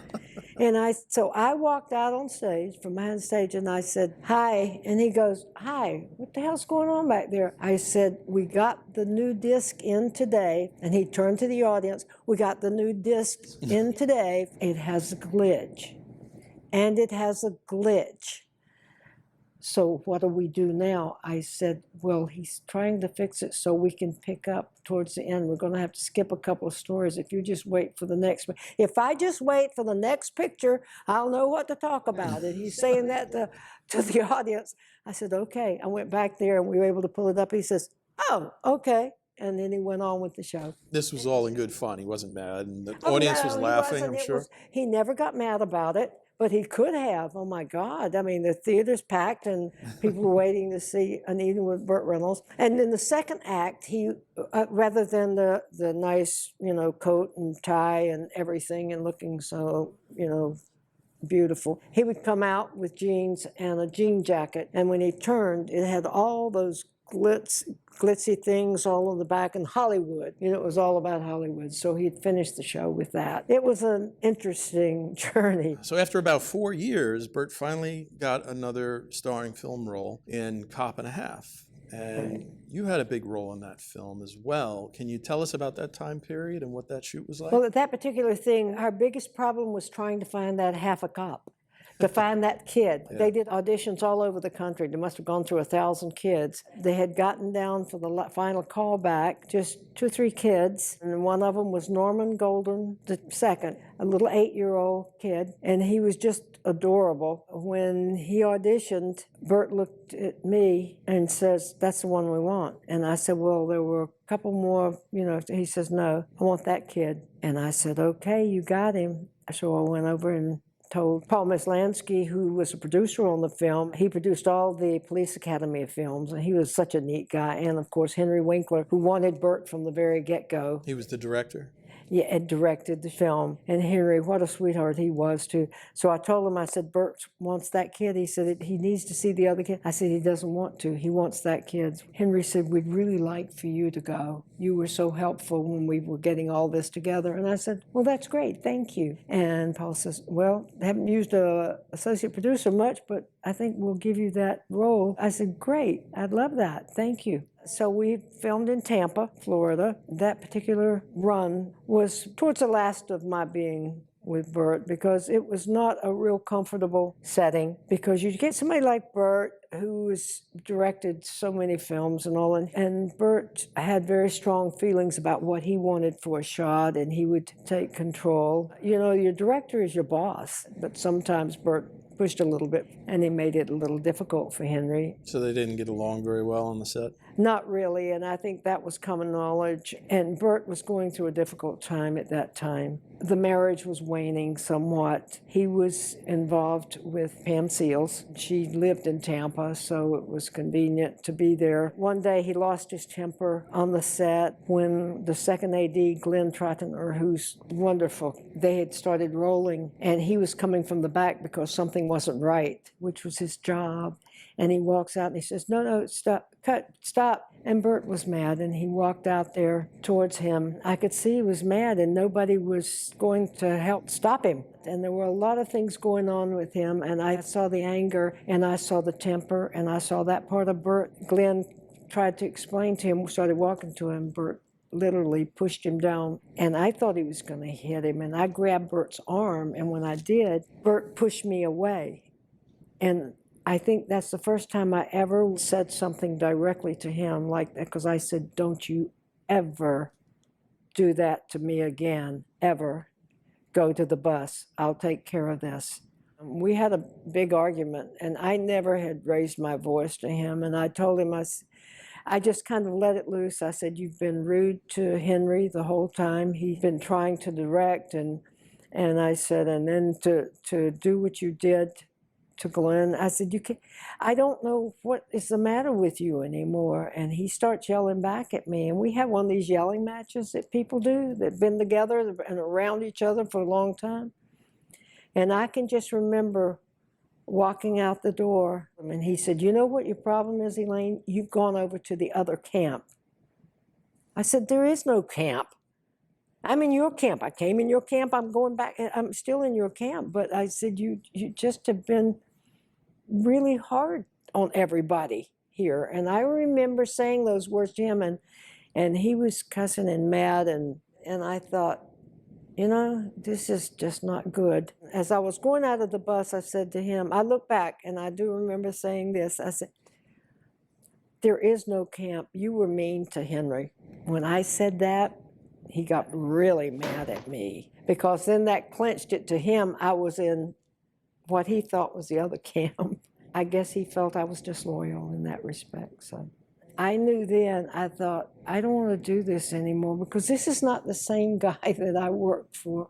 So I walked out on stage, from behind stage, and I said, hi. And he goes, hi, what the hell's going on back there? I said, we got the new disc in today. And he turned to the audience, we got the new disc in today. It has a glitch. And it has a glitch. So what do we do now? I said, well, he's trying to fix it so we can pick up towards the end. We're going to have to skip a couple of stories if you just wait for the next one. If I just wait for the next picture, I'll know what to talk about. And he's saying that to the audience. I said, okay. I went back there and we were able to pull it up. He says, oh, okay. And then he went on with the show. This was all in good fun. He wasn't mad, and the audience was laughing, I'm sure. He never got mad about it. But he could have. Oh, my God. I mean, the theater's packed, and people were waiting to see An Evening with Burt Reynolds. And in the second act, he, rather than the nice, coat and tie and everything and looking so, beautiful, he would come out with jeans and a jean jacket. And when he turned, it had all those glitzy things all in the back, and Hollywood. It was all about Hollywood. So he'd finished the show with that. It was an interesting journey. So after about 4 years, Burt finally got another starring film role in Cop and a Half. And you had a big role in that film as well. Can you tell us about that time period and what that shoot was like? Well, at that particular thing, our biggest problem was trying to find that half a cop. To find that kid. Yeah. They did auditions all over the country. They must have gone through 1,000 kids. They had gotten down for the final callback, just 2 or 3 kids, and one of them was Norman Golden II, a little 8-year-old kid, and he was just adorable. When he auditioned, Burt looked at me and says, that's the one we want. And I said, well, there were a couple more, He says, no, I want that kid. And I said, okay, you got him. So I went over and told Paul Maslansky, who was a producer on the film. He produced all the Police Academy of films, and he was such a neat guy. And, of course, Henry Winkler, who wanted Burt from the very get-go. He was the director? Yeah, and directed the film. And Henry, what a sweetheart he was, too. So I told him, I said, Burt wants that kid. He said he needs to see the other kid. I said, he doesn't want to. He wants that kid. Henry said, we'd really like for you to go. You were so helpful when we were getting all this together. And I said, well, that's great. Thank you. And Paul says, well, I haven't used an associate producer much, but I think we'll give you that role. I said, great, I'd love that, thank you. So we filmed in Tampa, Florida. That particular run was towards the last of my being with Burt, because it was not a real comfortable setting, because you get somebody like Burt who has directed so many films and all, and Burt had very strong feelings about what he wanted for a shot, and he would take control. You know, your director is your boss, but sometimes Burt pushed a little bit, and he made it a little difficult for Henry. So they didn't get along very well on the set? Not really, and I think that was common knowledge. And Burt was going through a difficult time at that time. The marriage was waning somewhat. He was involved with Pam Seals. She lived in Tampa, so it was convenient to be there. One day he lost his temper on the set when the second AD, Glenn Trottener, who's wonderful, they had started rolling, and he was coming from the back because something wasn't right, which was his job. And he walks out and he says, no, stop, cut, stop. And Burt was mad, and he walked out there towards him. I could see he was mad, and nobody was going to help stop him. And there were a lot of things going on with him, and I saw the anger, and I saw the temper, and I saw that part of Burt. Glenn tried to explain to him, started walking to him. Burt literally pushed him down, and I thought he was going to hit him, and I grabbed Burt's arm, and when I did, Burt pushed me away. And I think that's the first time I ever said something directly to him like that, because I said, don't you ever do that to me again, ever. Go to the bus. I'll take care of this. We had a big argument, and I never had raised my voice to him, and I told him, I just kind of let it loose. I said, you've been rude to Henry the whole time. He's been trying to direct, and I said, and then to do what you did to Glenn, I said, I don't know what is the matter with you anymore. And he starts yelling back at me. And we have one of these yelling matches that people do that've been together and around each other for a long time. And I can just remember walking out the door, and he said, you know what your problem is, Elaine? You've gone over to the other camp. I said, there is no camp. I'm in your camp. I came in your camp. I'm going back. I'm still in your camp. But I said, you just have been really hard on everybody here. And I remember saying those words to him, and he was cussing and mad. And I thought, you know, this is just not good. As I was going out of the bus, I said to him, I look back, and I do remember saying this. I said, there is no camp. You were mean to Henry. When I said that, he got really mad at me, because then that clinched it to him. I was in what he thought was the other camp. I guess he felt I was disloyal in that respect. So I knew then, I thought, I don't want to do this anymore, because this is not the same guy that I worked for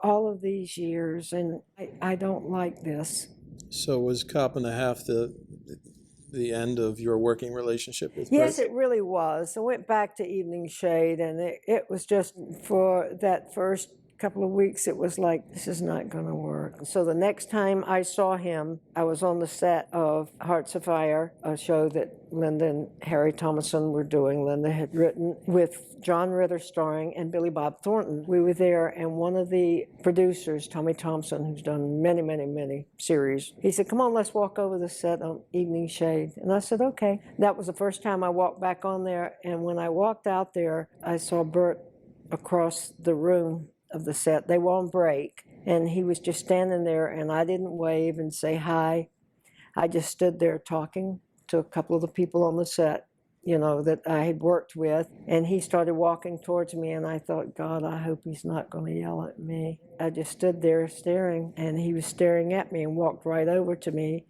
all of these years, and I don't like this. So was Cop and a Half the end of your working relationship with Yes, Burt? it really was. I went back to Evening Shade, and it was just, for that first couple of weeks, it was like, this is not going to work. So the next time I saw him, I was on the set of Hearts of Fire, a show that Linda and Harry Thomason were doing. Linda had written with John Ritter starring and Billy Bob Thornton. We were there, and one of the producers, Tommy Thompson, who's done many, many, many series, he said, come on, let's walk over the set on Evening Shade. And I said, okay. That was the first time I walked back on there, and when I walked out there, I saw Burt across the room of the set. They were on break, and he was just standing there, and I didn't wave and say hi. I just stood there talking to a couple of the people on the set, you know, that I had worked with, and he started walking towards me, and I thought, God, I hope he's not going to yell at me. I just stood there staring, and he was staring at me and walked right over to me,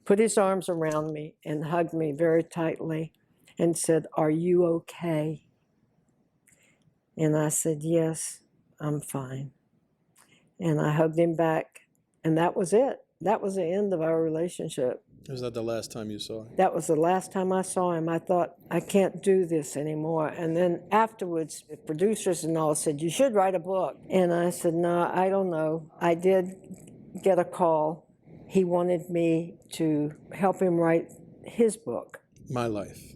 put his arms around me, and hugged me very tightly and said, are you okay? And I said, yes, I'm fine. And I hugged him back, and that was it. That was the end of our relationship. Was that the last time you saw him? That was the last time I saw him. I thought, I can't do this anymore. And then afterwards, the producers and all said, you should write a book. And I said, no, I don't know. I did get a call. He wanted me to help him write his book. My Life.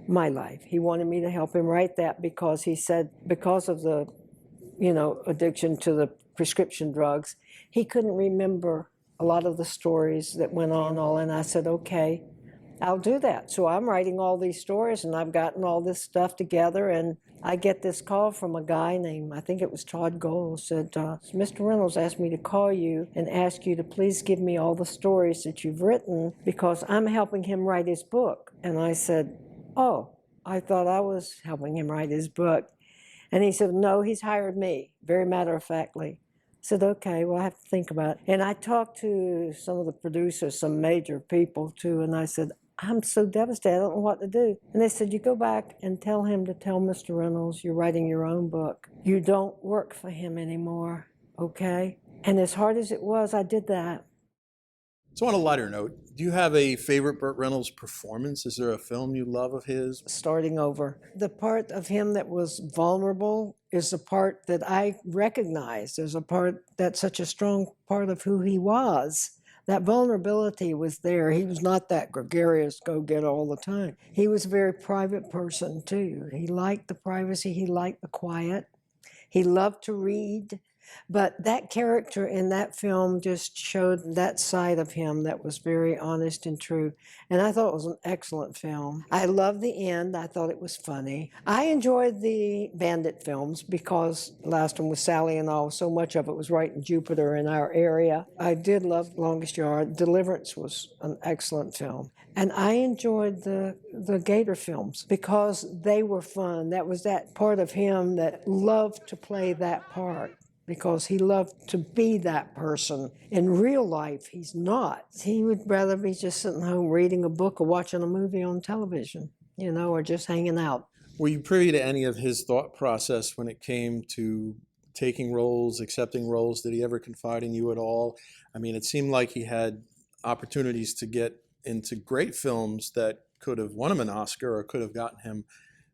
My Life. He wanted me to help him write that, because he said, because of the, you know, addiction to the prescription drugs, he couldn't remember a lot of the stories that went on all, and I said, okay, I'll do that. So I'm writing all these stories, and I've gotten all this stuff together, and I get this call from a guy named, I think it was Todd Gold, said, Mr. Reynolds asked me to call you and ask you to please give me all the stories that you've written because I'm helping him write his book. And I said, oh, I thought I was helping him write his book. And he said, no, he's hired me, very matter-of-factly. I said, okay, well, I have to think about it. And I talked to some of the producers, some major people too, and I said, I'm so devastated, I don't know what to do. And they said, you go back and tell him to tell Mr. Reynolds you're writing your own book. You don't work for him anymore, okay? And as hard as it was, I did that. So on a lighter note, do you have a favorite Burt Reynolds performance? Is there a film you love of his? Starting over. The part of him that was vulnerable is the part that I recognized as a part that's such a strong part of who he was. That vulnerability was there. He was not that gregarious go-getter all the time. He was a very private person too. He liked the privacy, he liked the quiet. He loved to read. But that character in that film just showed that side of him that was very honest and true. And I thought it was an excellent film. I loved the end. I thought it was funny. I enjoyed the Bandit films because the last one was Sally and all. So much of it was right in Jupiter in our area. I did love Longest Yard. Deliverance was an excellent film. And I enjoyed the Gator films because they were fun. That was that part of him that loved to play that part, because he loved to be that person. In real life, he's not. He would rather be just sitting home reading a book or watching a movie on television, you know, or just hanging out. Were you privy to any of his thought process when it came to taking roles, accepting roles? Did he ever confide in you at all? I mean, it seemed like he had opportunities to get into great films that could have won him an Oscar or could have gotten him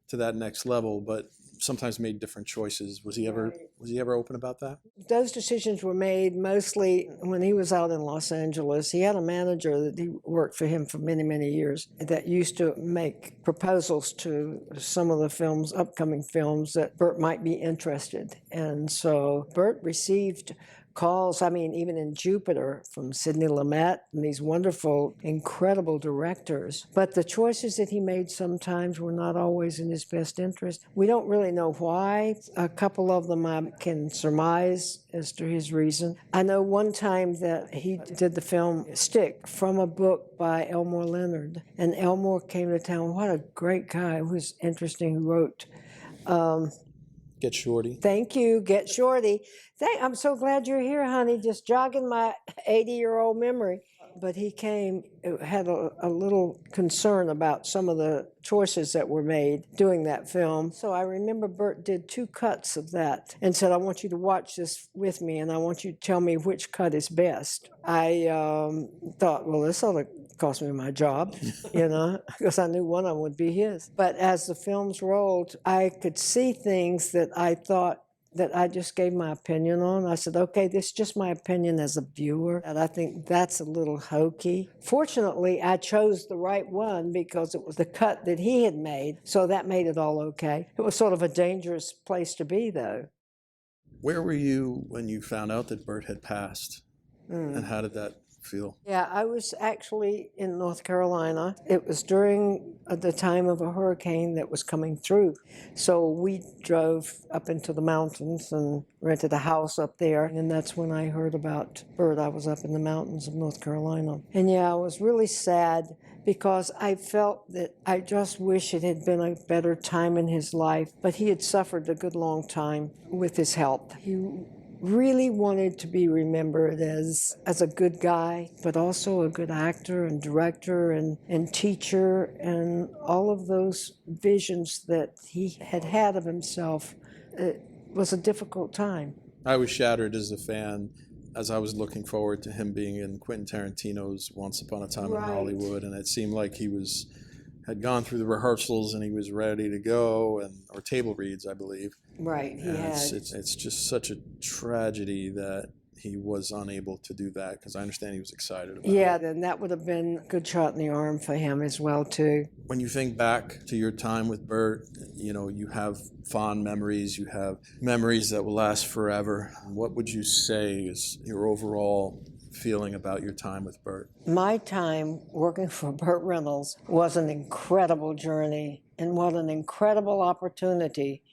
to that next level, but sometimes made different choices. Was he ever open about that? Those decisions were made mostly when he was out in Los Angeles. He had a manager that he worked for him for many, many years that used to make proposals to some of the films, upcoming films, that Burt might be interested. And so Burt received calls, I mean, even in Jupiter, from Sidney Lumet and these wonderful, incredible directors. But the choices that he made sometimes were not always in his best interest. We don't really know why. A couple of them I can surmise as to his reason. I know one time that he did the film Stick from a book by Elmore Leonard. And Elmore came to town. What a great guy. Who was interesting, who wrote Get Shorty. Thank you. Get Shorty. I'm so glad you're here, honey. Just jogging my 80-year-old memory. But he came, had a little concern about some of the choices that were made doing that film. So I remember Burt did 2 cuts of that and said, I want you to watch this with me and I want you to tell me which cut is best. I thought, well, this ought to cost me my job, you know, because I knew one of them would be his. But as the films rolled, I could see things that I thought that I just gave my opinion on. I said, okay, this is just my opinion as a viewer, and I think that's a little hokey. Fortunately, I chose the right one because it was the cut that he had made, so that made it all okay. It was sort of a dangerous place to be, though. Where were you when you found out that Burt had passed? And how did that feel? Yeah, I was actually in North Carolina. It was during the time of a hurricane that was coming through. So we drove up into the mountains and rented a house up there. And that's when I heard about Burt. I was up in the mountains of North Carolina. And yeah, I was really sad because I felt that I just wish it had been a better time in his life. But he had suffered a good long time with his health. He really wanted to be remembered as a good guy, but also a good actor and director and teacher, and all of those visions that he had of himself. It was a difficult time. I was shattered as a fan as I was looking forward to him being in Quentin Tarantino's Once Upon a Time in Hollywood, and it seemed like he had gone through the rehearsals and he was ready to go, or table reads, I believe. Right, he had. It's just such a tragedy that he was unable to do that, because I understand he was excited about it. Yeah, then that would have been a good shot in the arm for him as well, too. When you think back to your time with Burt, you know, you have fond memories, you have memories that will last forever. What would you say is your overall feeling about your time with Burt? My time working for Burt Reynolds was an incredible journey, and what an incredible opportunity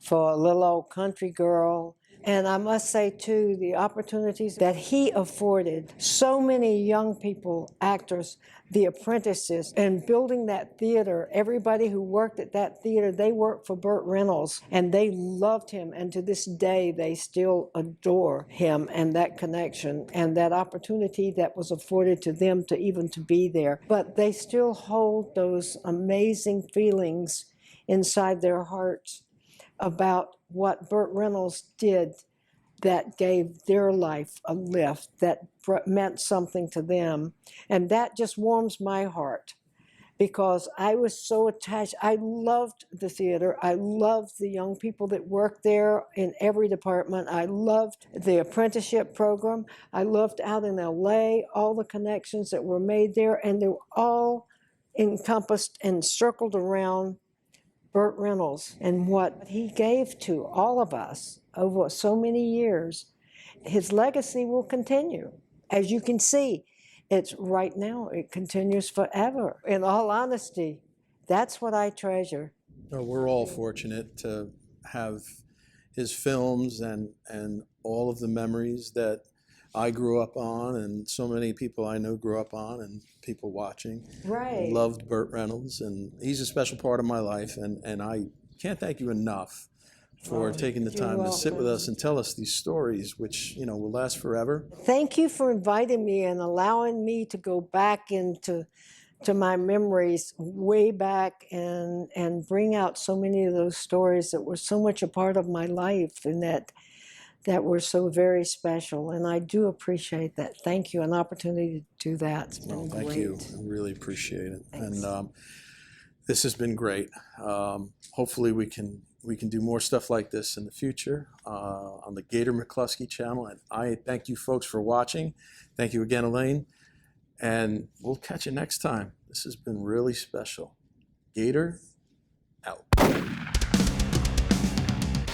for a little old country girl. And I must say, too, the opportunities that he afforded so many young people, actors, the apprentices, and building that theater. Everybody who worked at that theater, they worked for Burt Reynolds, and they loved him. And to this day, they still adore him and that connection and that opportunity that was afforded to them to even to be there. But they still hold those amazing feelings inside their hearts about what Burt Reynolds did that gave their life a lift, that meant something to them. And that just warms my heart because I was so attached. I loved the theater. I loved the young people that worked there in every department. I loved the apprenticeship program. I loved out in LA, all the connections that were made there, and they were all encompassed and circled around Burt Reynolds and what he gave to all of us over so many years. His legacy will continue. As you can see, it's right now, it continues forever. In all honesty, that's what I treasure. Well, we're all fortunate to have his films and all of the memories that I grew up on, and so many people I know grew up on, and people watching. Right. Loved Burt Reynolds, and he's a special part of my life, and I can't thank you enough for taking the time to sit with us and tell us these stories, which, you know, will last forever. Thank you for inviting me and allowing me to go back into my memories way back and bring out so many of those stories that were so much a part of my life and that were so very special. And I do appreciate that. Thank you. An opportunity to do that. It's been Thank great. you. I really appreciate it. Thanks. And this has been great. Hopefully we can do more stuff like this in the future on the Gator McKlusky channel. And I thank you folks for watching. Thank you again, Elaine. And we'll catch you next time. This has been really special. Gator, out.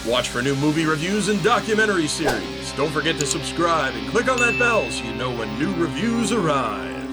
Watch for new movie reviews and documentary series. Don't forget to subscribe and click on that bell so you know when new reviews arrive.